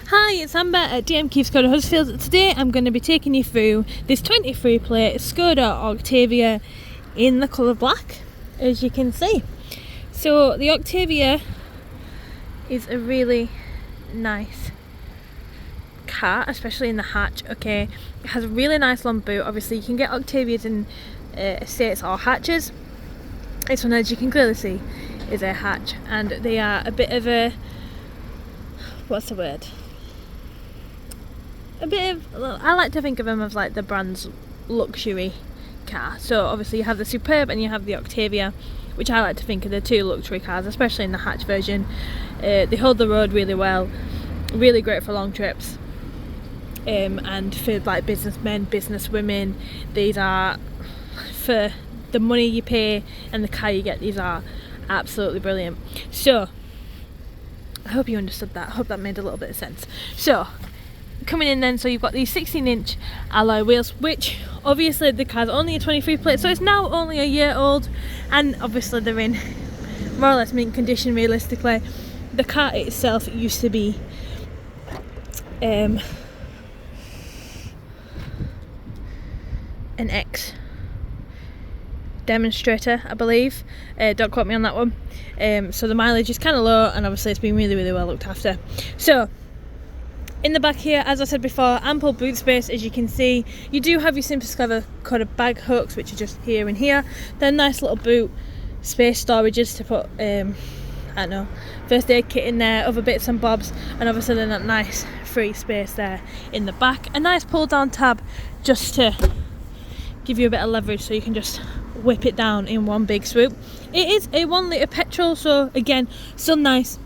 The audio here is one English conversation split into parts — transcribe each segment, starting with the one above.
Hi, it's Amber at DMQ Skoda Huddersfield. Today I'm going to be taking you through this 23 plate Skoda Octavia in the colour black, as you can see. So the Octavia is a really nice car, especially in the hatch. Okay, it has a really nice long boot. Obviously you can get Octavias in estates or hatches. This one, as you can clearly see, is a hatch, and they are a bit of a, what's the word? I like to think of them as like the brand's luxury car. So obviously you have the Superb and you have the Octavia, which I like to think are the two luxury cars, especially in the hatch version. They hold the road really well, really great for long trips, and for like businessmen, businesswomen. These are, for the money you pay and the car you get, these are absolutely brilliant. So I hope you understood that. I hope that made a little bit of sense. So coming in then, so you've got these 16-inch alloy wheels, which obviously the car's only a 23 plate, so it's now only a year old, and obviously they're in more or less mint condition realistically. The car itself used to be an X demonstrator, I believe. Don't quote me on that one. So the mileage is kind of low, and obviously it's been really well looked after. So in the back here, as I said before, ample boot space. As you can see, you do have your simple Skoda bag hooks, which are just here and here. They're nice little boot space storages to put I don't know, first aid kit in there, other bits and bobs, and obviously then that nice free space there in the back. A nice pull down tab just to give you a bit of leverage, so you can just whip it down in one big swoop. It is a 1 litre petrol, so again, still nice,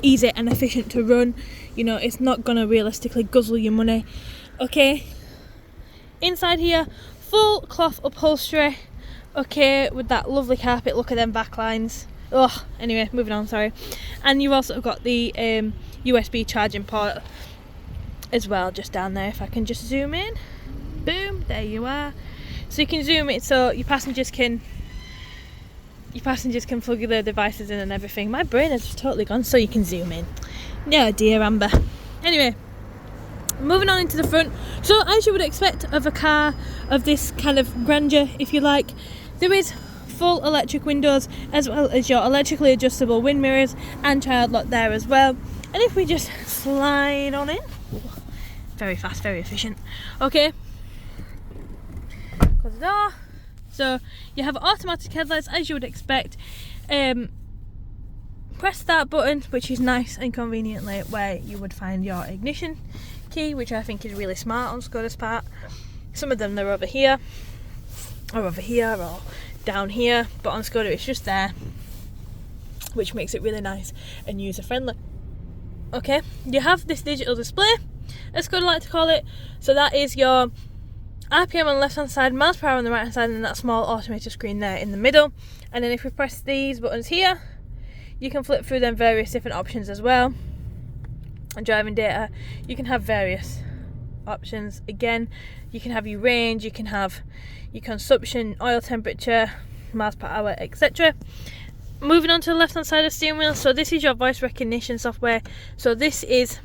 easy and efficient to run. You know, it's not gonna realistically guzzle your money. Okay, inside here, full cloth upholstery, okay, with that lovely carpet. Look at them backlines. Oh, anyway, moving on, sorry. And you've also got the USB charging port as well, just down there. If I can just zoom in, boom, there you are. So you can zoom it so your passengers can plug their devices in and everything. My brain has just totally gone, so you can zoom in. No dear, Amber. Anyway, moving on into the front. So as you would expect of a car of this kind of grandeur, if you like, there is full electric windows, as well as your electrically adjustable wind mirrors and child lock there as well. And if we just slide on in, very fast, very efficient. Okay, close the door. So you have automatic headlights, as you would expect. Press start button, which is nice and conveniently where you would find your ignition key, which I think is really smart on Skoda's part. Some of them they're over here, or down here, but on Skoda it's just there, which makes it really nice and user friendly. Okay, you have this digital display, as Skoda like to call it. So that is your RPM on the left hand side, miles per hour on the right hand side, and that small automated screen there in the middle. And then if we press these buttons here, you can flip through them various different options as well. And driving data, you can have various options. Again, you can have your range, you can have your consumption, oil temperature, miles per hour, etc. Moving on to the left hand side of the steering wheel, so this is your voice recognition software. So this is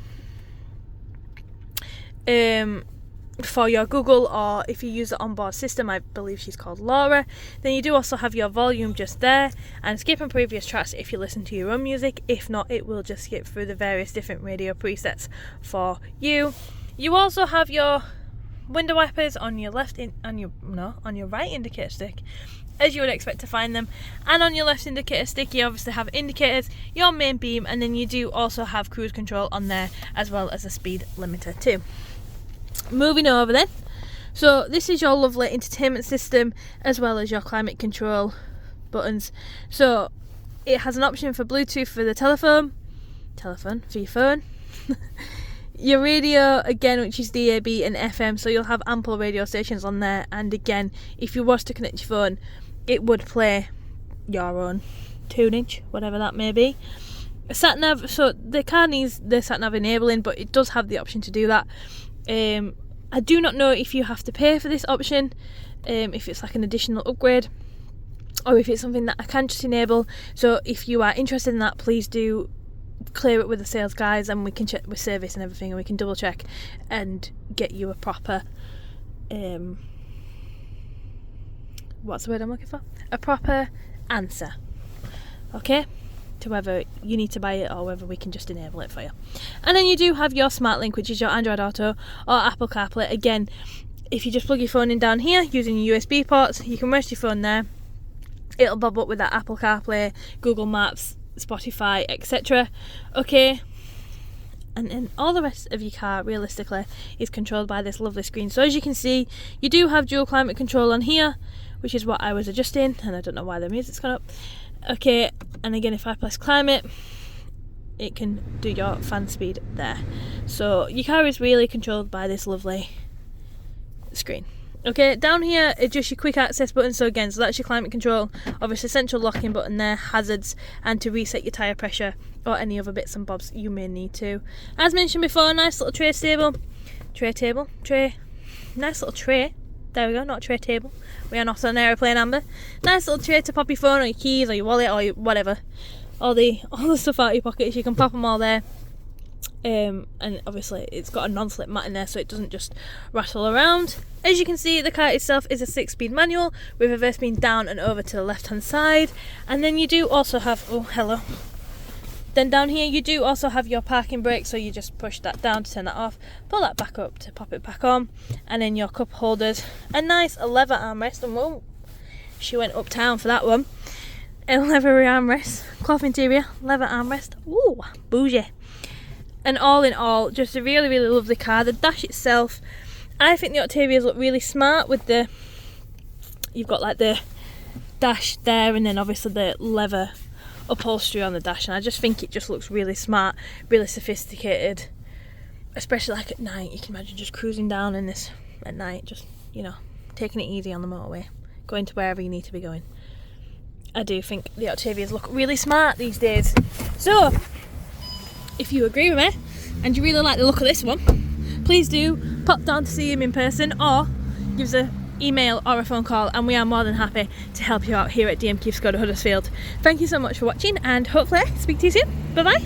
for your Google, or if you use the onboard system, I believe she's called Laura. Then you do also have your volume just there, and skip on previous tracks if you listen to your own music. If not, it will just skip through the various different radio presets for you. You also have your window wipers on your on your right indicator stick, as you would expect to find them, and on your left indicator stick you obviously have indicators, your main beam, and then you do also have cruise control on there, as well as a speed limiter too. Moving over then, so this is your lovely entertainment system, as well as your climate control buttons. So it has an option for Bluetooth for the telephone for your phone. Your radio, again, which is DAB and FM, so you'll have ample radio stations on there. And again, if you was to connect your phone, it would play your own tunage, whatever that may be. A sat nav, so the car needs the sat nav enabling, but it does have the option to do that. I do not know if you have to pay for this option, if it's like an additional upgrade, or if it's something that I can just enable. So if you are interested in that, please do clear it with the sales guys, and we can check with service and everything, and we can double check and get you a proper what's the word I'm looking for? A proper answer, okay, to whether you need to buy it or whether we can just enable it for you. And then you do have your Smart Link, which is your Android Auto or Apple CarPlay. Again, if you just plug your phone in down here using your USB ports, you can rest your phone there. It'll bob up with that Apple CarPlay, Google Maps, Spotify, etc. Okay, and then all the rest of your car realistically is controlled by this lovely screen. So as you can see, you do have dual climate control on here, which is what I was adjusting, and I don't know why the music's gone up. Okay, and again, if I press climate, it can do your fan speed there. So your car is really controlled by this lovely screen. Okay, down here it's just your quick access button. So again, so that's your climate control, obviously central locking button there, hazards, and to reset your tyre pressure or any other bits and bobs you may need to. As mentioned before, nice little nice little tray. There we go, not tray table. We are not on an aeroplane, Amber. Nice little tray to pop your phone or your keys or your wallet or your whatever. All the stuff out of your pockets, you can pop them all there. And obviously it's got a non-slip mat in there so it doesn't just rattle around. As you can see, the car itself is a 6-speed manual with reverse being down and over to the left hand side. And then you do also have, oh hello, then down here you do also have your parking brake, so you just push that down to turn that off, pull that back up to pop it back on, and then your cup holders, a nice leather armrest, and whoa, she went uptown for that one, a leather armrest, cloth interior, leather armrest, ooh, bougie. And all in all, just a really, really lovely car. The dash itself, I think the Octavias look really smart with the, you've got like the dash there and then obviously the leather upholstery on the dash, and I just think it just looks really smart, really sophisticated, especially like at night. You can imagine just cruising down in this at night, just, you know, taking it easy on the motorway, going to wherever you need to be going. I do think the Octavias look really smart these days. So if you agree with me and you really like the look of this one, please do pop down to see him in person or give us an email or a phone call, and we are more than happy to help you out here at DMQ Skoda Huddersfield. Thank you so much for watching, and hopefully speak to you soon. Bye bye.